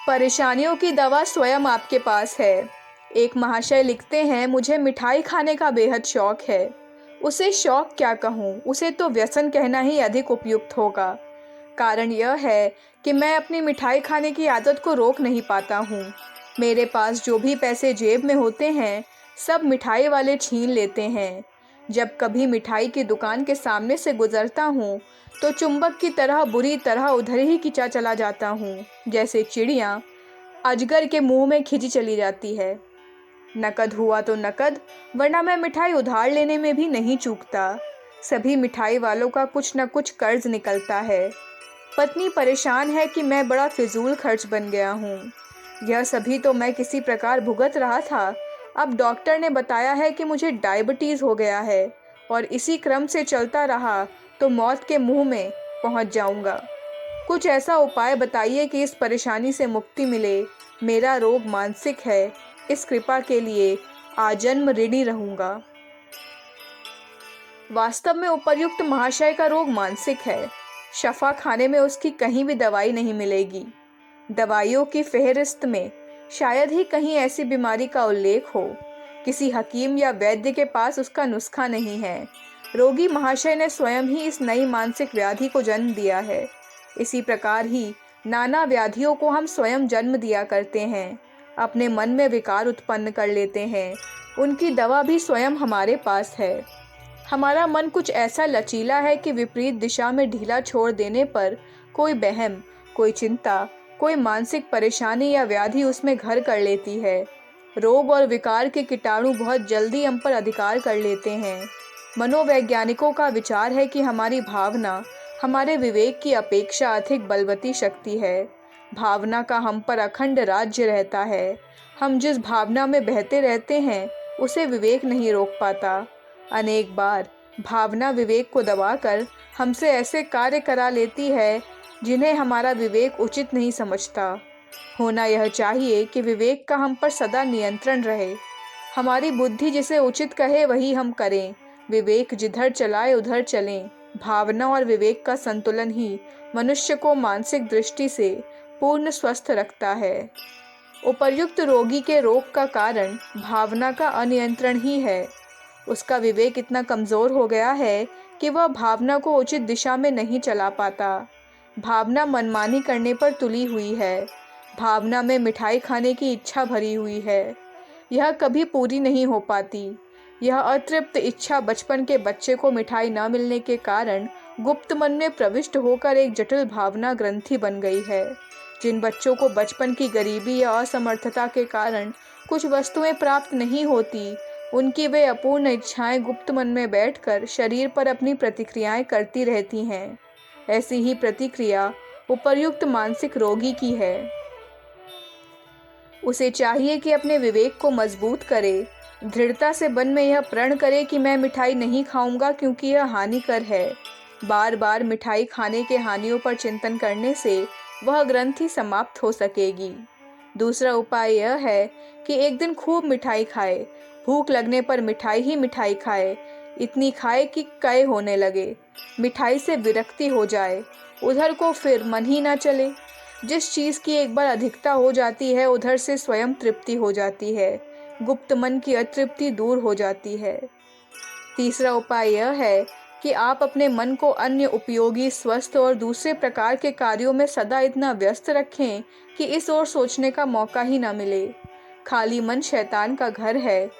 परेशानियों की दवा स्वयं आपके पास है। एक महाशय लिखते हैं, मुझे मिठाई खाने का बेहद शौक है। उसे शौक क्या कहूँ, उसे तो व्यसन कहना ही अधिक उपयुक्त होगा। कारण यह है कि मैं अपनी मिठाई खाने की आदत को रोक नहीं पाता हूँ। मेरे पास जो भी पैसे जेब में होते हैं सब मिठाई वाले छीन लेते हैं। जब कभी मिठाई की दुकान के सामने से गुजरता हूँ तो चुंबक की तरह बुरी तरह उधर ही खिंचा चला जाता हूँ, जैसे चिड़िया अजगर के मुंह में खिंची चली जाती है। नकद हुआ तो नकद, वरना मैं मिठाई उधार लेने में भी नहीं चूकता। सभी मिठाई वालों का कुछ न कुछ कर्ज निकलता है। पत्नी परेशान है कि मैं बड़ा फिजूल खर्च बन गया हूँ। यह सभी तो मैं किसी प्रकार भुगत रहा था। अब डॉक्टर ने बताया है कि मुझे डायबिटीज़ हो गया है और इसी क्रम से चलता रहा तो मौत के मुंह में पहुँच जाऊँगा। कुछ ऐसा उपाय बताइए कि इस परेशानी से मुक्ति मिले। मेरा रोग मानसिक है। इस कृपा के लिए आजन्म ऋणी रहूँगा। वास्तव में उपर्युक्त महाशय का रोग मानसिक है। शफा खाने में उसकी कहीं भी दवाई नहीं मिलेगी। दवाइयों की फेहरिस्त में शायद ही कहीं ऐसी बीमारी का उल्लेख हो। किसी हकीम या वैद्य के पास उसका नुस्खा नहीं है। रोगी महाशय ने स्वयं ही इस नई मानसिक व्याधि को जन्म दिया है। इसी प्रकार ही नाना व्याधियों को हम स्वयं जन्म दिया करते हैं, अपने मन में विकार उत्पन्न कर लेते हैं। उनकी दवा भी स्वयं हमारे पास है। हमारा मन कुछ ऐसा लचीला है कि विपरीत दिशा में ढीला छोड़ देने पर कोई बहम, कोई चिंता, कोई मानसिक परेशानी या व्याधि उसमें घर कर लेती है। रोग और विकार के कीटाणु बहुत जल्दी हम पर अधिकार कर लेते हैं। मनोवैज्ञानिकों का विचार है कि हमारी भावना हमारे विवेक की अपेक्षा अधिक बलवती शक्ति है। भावना का हम पर अखंड राज्य रहता है। हम जिस भावना में बहते रहते हैं उसे विवेक नहीं रोक पाता। अनेक बार भावना विवेक को दबाकर हमसे ऐसे कार्य करा लेती है जिन्हें हमारा विवेक उचित नहीं समझता। होना यह चाहिए कि विवेक का हम पर सदा नियंत्रण रहे। हमारी बुद्धि जिसे उचित कहे वही हम करें। विवेक जिधर चलाए उधर चलें। भावना और विवेक का संतुलन ही मनुष्य को मानसिक दृष्टि से पूर्ण स्वस्थ रखता है। उपर्युक्त रोगी के रोग का कारण भावना का अनियंत्रण ही है। उसका विवेक इतना कमज़ोर हो गया है कि वह भावना को उचित दिशा में नहीं चला पाता। भावना मनमानी करने पर तुली हुई है। भावना में मिठाई खाने की इच्छा भरी हुई है। यह कभी पूरी नहीं हो पाती। यह अतृप्त इच्छा बचपन के बच्चे को मिठाई न मिलने के कारण गुप्त मन में प्रविष्ट होकर एक जटिल भावना ग्रंथि बन गई है। जिन बच्चों को बचपन की गरीबी या असमर्थता के कारण कुछ वस्तुएं प्राप्त नहीं होती, उनकी वे अपूर्ण इच्छाएं गुप्त मन में बैठकर शरीर पर अपनी प्रतिक्रियाएं करती रहती हैं। ऐसी ही प्रतिक्रिया उपर्युक्त मानसिक रोगी की है। उसे चाहिए कि अपने विवेक को मजबूत करे, दृढ़ता से मन में यह प्रण करे कि मैं मिठाई नहीं खाऊंगा क्योंकि यह हानिकर है। बार बार मिठाई खाने के हानियों पर चिंतन करने से वह ग्रंथि समाप्त हो सकेगी। दूसरा उपाय यह है कि एक दिन खूब मिठाई खाए। भूख लगने पर मिठाई ही मिठाई खाए, इतनी खाए कि कय होने लगे, मिठाई से विरक्ति हो जाए, उधर को फिर मन ही ना चले। जिस चीज़ की एक बार अधिकता हो जाती है उधर से स्वयं तृप्ति हो जाती है। गुप्त मन की अतृप्ति दूर हो जाती है। तीसरा उपाय यह है कि आप अपने मन को अन्य उपयोगी, स्वस्थ और दूसरे प्रकार के कार्यों में सदा इतना व्यस्त रखें कि इस ओर सोचने का मौका ही ना मिले। खाली मन शैतान का घर है।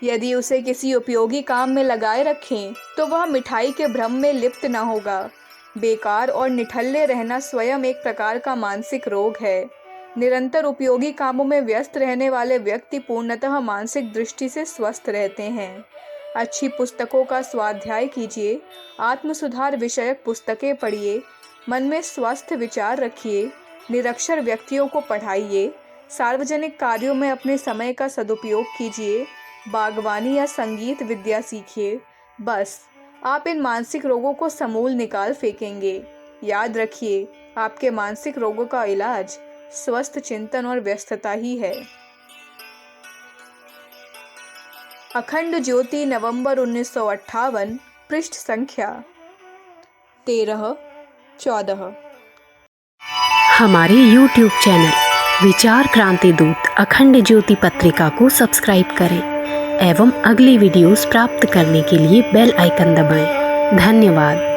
यदि उसे किसी उपयोगी काम में लगाए रखें तो वह मिठाई के भ्रम में लिप्त न होगा। बेकार और निठल्ले रहना स्वयं एक प्रकार का मानसिक रोग है। निरंतर उपयोगी कामों में व्यस्त रहने वाले व्यक्ति पूर्णतः मानसिक दृष्टि से स्वस्थ रहते हैं। अच्छी पुस्तकों का स्वाध्याय कीजिए, आत्मसुधार विषयक पुस्तकें पढ़िए, मन में स्वस्थ विचार रखिए, निरक्षर व्यक्तियों को पढ़ाइए, सार्वजनिक कार्यों में अपने समय का सदुपयोग कीजिए, बागवानी या संगीत विद्या सीखिए। बस आप इन मानसिक रोगों को समूल निकाल फेंकेंगे। याद रखिए, आपके मानसिक रोगों का इलाज स्वस्थ चिंतन और व्यस्तता ही है। अखंड ज्योति, नवंबर 1958, पृष्ठ संख्या 13-14। हमारे YouTube चैनल विचार क्रांति दूत अखंड ज्योति पत्रिका को सब्सक्राइब करें एवं अगली वीडियोस प्राप्त करने के लिए बेल आइकन दबाएं। धन्यवाद।